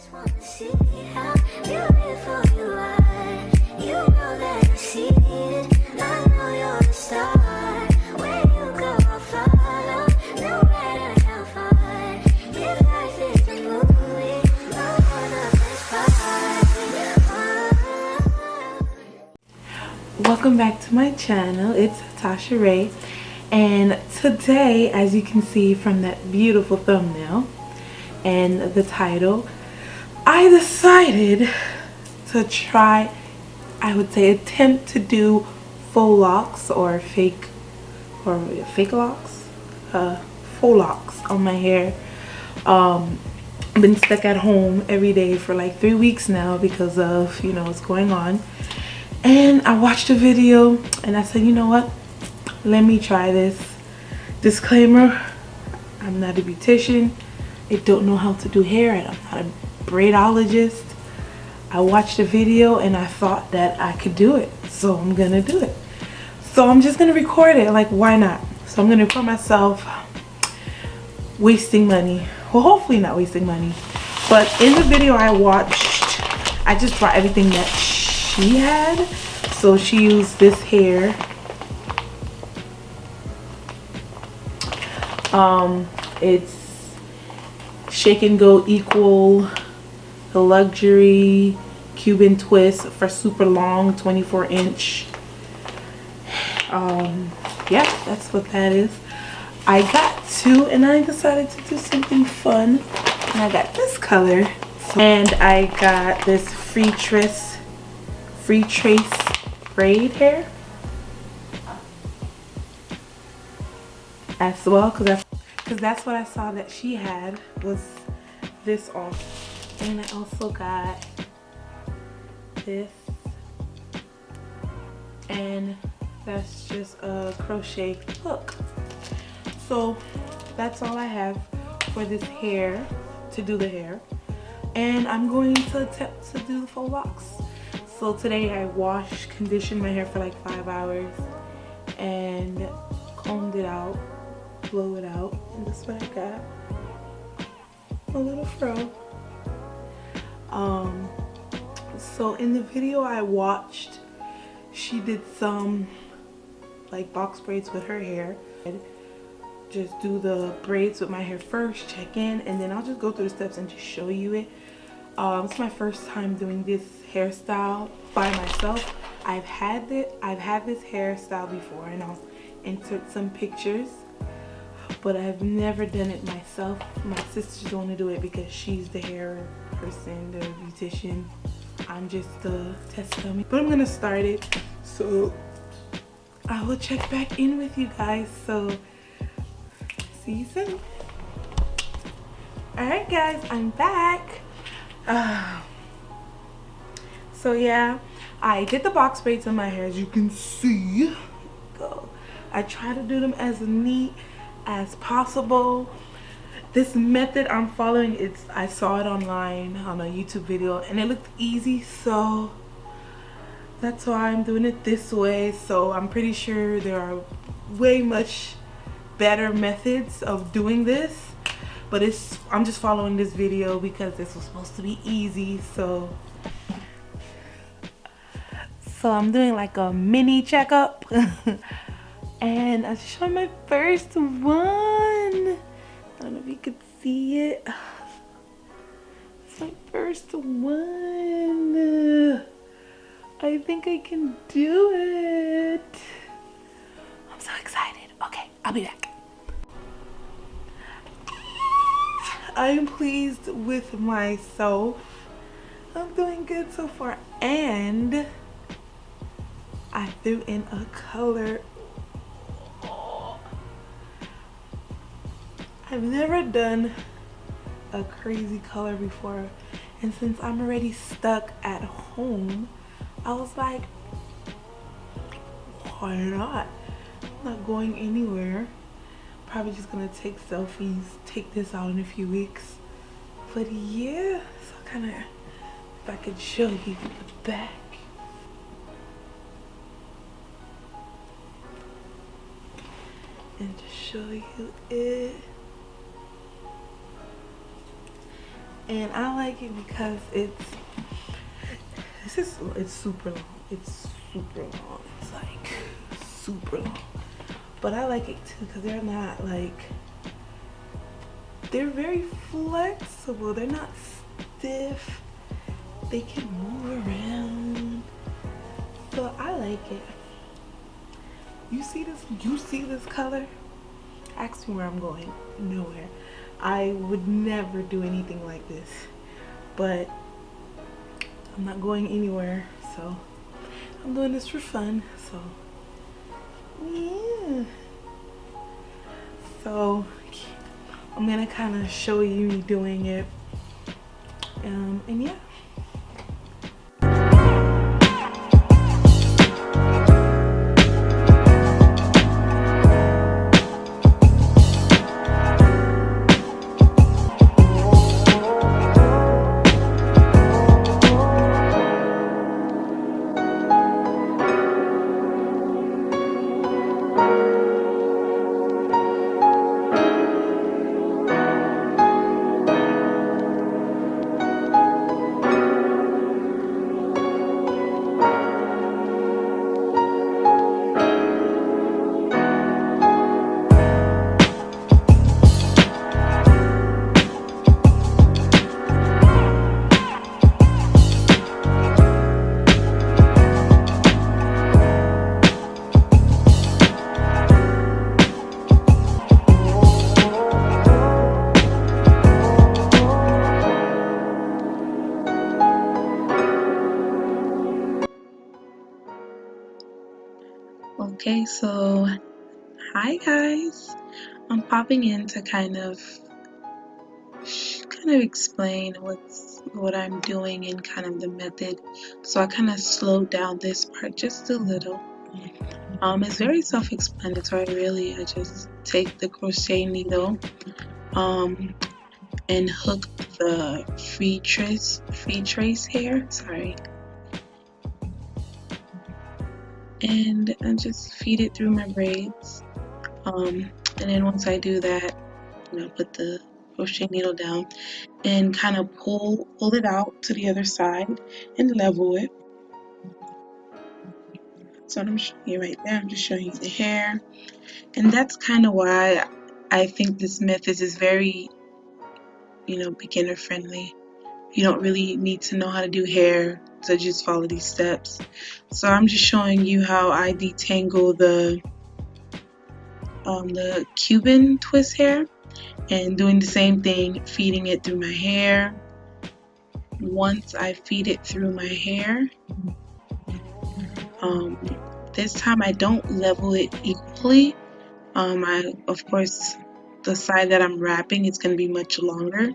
just wanna see how beautiful you are. You know that I see it. I know you're a star. Where you go, I'll follow, no matter how far. If life is a movie, I wanna be part. Welcome back to my channel. It's Tasha Ray, and today, as you can see from that beautiful thumbnail and the title, I decided to try, I would say attempt to do faux locks or fake locks, faux locks on my hair. I've been stuck at home every day for like 3 weeks now because of, you know, what's going on. And I watched a video and I said, you know what, let me try this. Disclaimer, I'm not a beautician. I don't know how to do hair, and I'm not a braidologist. I watched a video and I thought that I could do it, so I'm gonna do it. So I'm just gonna record it, like, why not? So I'm gonna record myself wasting money. Well, hopefully not wasting money. But in the video I watched, I just brought everything that she had. So she used this hair. It's Shake and Go Equal, the luxury Cuban twist for super long 24-inch. Yeah, that's what that is. I got two and I decided to do something fun, and I got this color. And I got this FreeTress braid hair as well, because that's what I saw that she had, was this off. And I also got this, and that's just a crochet hook. So that's all I have for this hair, to do the hair. And I'm going to attempt to do the faux locks. So today I conditioned my hair for like 5 hours and combed it out, blow it out, and this is what I got. A little fro. So in the video I watched, she did some like box braids with her hair. Just do the braids with my hair first, check in, and then I'll just go through the steps and just show you it. It's my first time doing this hairstyle by myself. I've had this hairstyle before, and I'll insert some pictures, but I've never done it myself. My sister's going to do it because she's the hair person, the beautician. I'm just the test dummy. But I'm gonna start it, so I will check back in with you guys. So see you soon. Alright guys, I'm back. So yeah, I did the box braids on my hair, as you can see. I try to do them as neat as possible. This method I'm following, I saw it online on a YouTube video and it looked easy, so that's why I'm doing it this way. So I'm pretty sure there are way much better methods of doing this, but I'm just following this video because this was supposed to be easy. So I'm doing like a mini checkup and I'll show my first one. I don't know if you could see it. It's my first one. I think I can do it. I'm so excited. Okay, I'll be back. I'm pleased with myself. I'm doing good so far, and I threw in a color. I've never done a crazy color before, and since I'm already stuck at home, I was like, why not? I'm not going anywhere. Probably just gonna take selfies, take this out in a few weeks. But yeah, so kind of, if I could show you the back. And to show you it. and I like it because it's super long. It's super long. It's like super long. But I like it too because they're not like, they're very flexible. They're not stiff. They can move around. So I like it. You see this? You see this color? Ask me where I'm going. Nowhere. I would never do anything like this. But I'm not going anywhere. So I'm doing this for fun. So yeah. So I'm gonna kind of show you me doing it. And yeah. Okay, so hi guys. I'm popping in to kind of explain what I'm doing and kind of the method. So I kind of slowed down this part just a little. It's very self-explanatory really. I just take the crochet needle and hook the FreeTress hair, sorry, and I just feed it through my braids. And then once I do that, put the crochet needle down and kind of pull it out to the other side and level it. So what I'm showing you right there, I'm just showing you the hair, and that's kind of why I think this method is very, beginner friendly. You don't really need to know how to do hair, so just follow these steps. So I'm just showing you how I detangle the Cuban twist hair, and doing the same thing, feeding it through my hair. Once I feed it through my hair, this time I don't level it equally. Of course, the side that I'm wrapping is going to be much longer.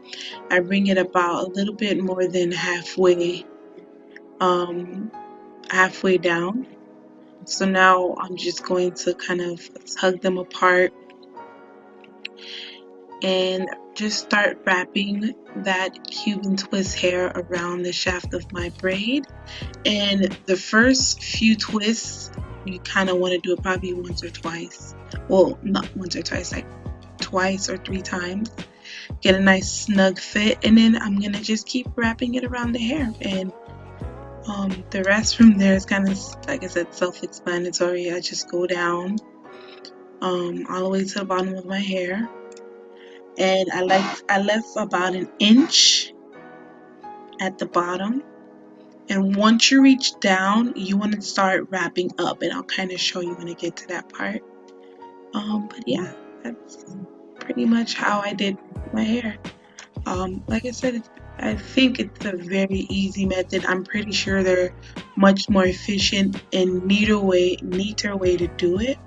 I bring it about a little bit more than halfway down. So now I'm just going to kind of tug them apart and just start wrapping that Cuban twist hair around the shaft of my braid. And the first few twists, you kind of want to do it probably once or twice. Well, not once or twice, like twice or 3 times. Get a nice snug fit, and then I'm gonna just keep wrapping it around the hair. And the rest from there is kind of, like I said, self-explanatory. I just go down all the way to the bottom of my hair, and I left about an inch at the bottom. And once you reach down, you want to start wrapping up, and I'll kind of show you when I get to that part. But yeah, that's pretty much how I did my hair. Like I said, I think it's a very easy method. I'm pretty sure there are much more efficient and neater way to do it.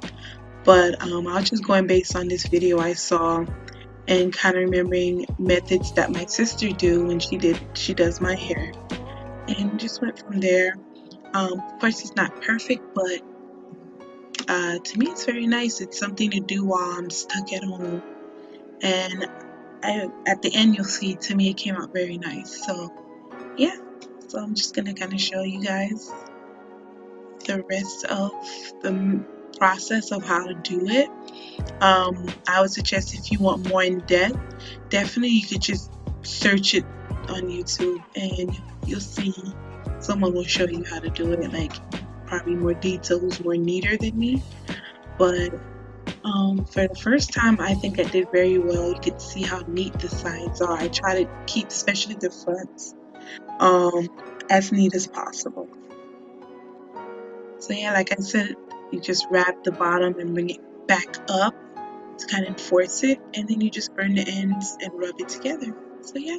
But I was just going based on this video I saw and kind of remembering methods that my sister do when she does my hair, and just went from there. Of course, it's not perfect, but to me, it's very nice. It's something to do while I'm stuck at home, and at the end, you'll see, to me, it came out very nice. So yeah, so I'm just gonna kind of show you guys the rest of the process of how to do it. I would suggest, if you want more in depth, definitely you could just search it on YouTube, and you'll see someone will show you how to do it, like probably more details, more neater than me. But for the first time, I think I did very well. You could see how neat the sides are. I try to keep, especially the fronts, um, as neat as possible. So yeah, like I said, you just wrap the bottom and bring it back up to kind of enforce it, and then you just burn the ends and rub it together. So yeah.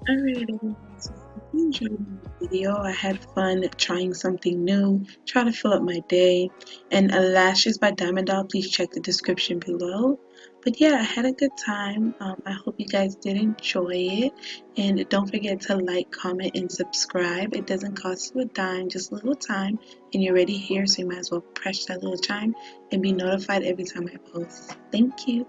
Alright, everyone, so I hope you enjoyed my video. I had fun trying something new, trying to fill up my day. And lashes by Diamond Doll, please check the description below. But yeah, I had a good time. I hope you guys did enjoy it. And don't forget to like, comment, and subscribe. It doesn't cost you a dime, just a little time. And you're already here, so you might as well press that little chime and be notified every time I post. Thank you.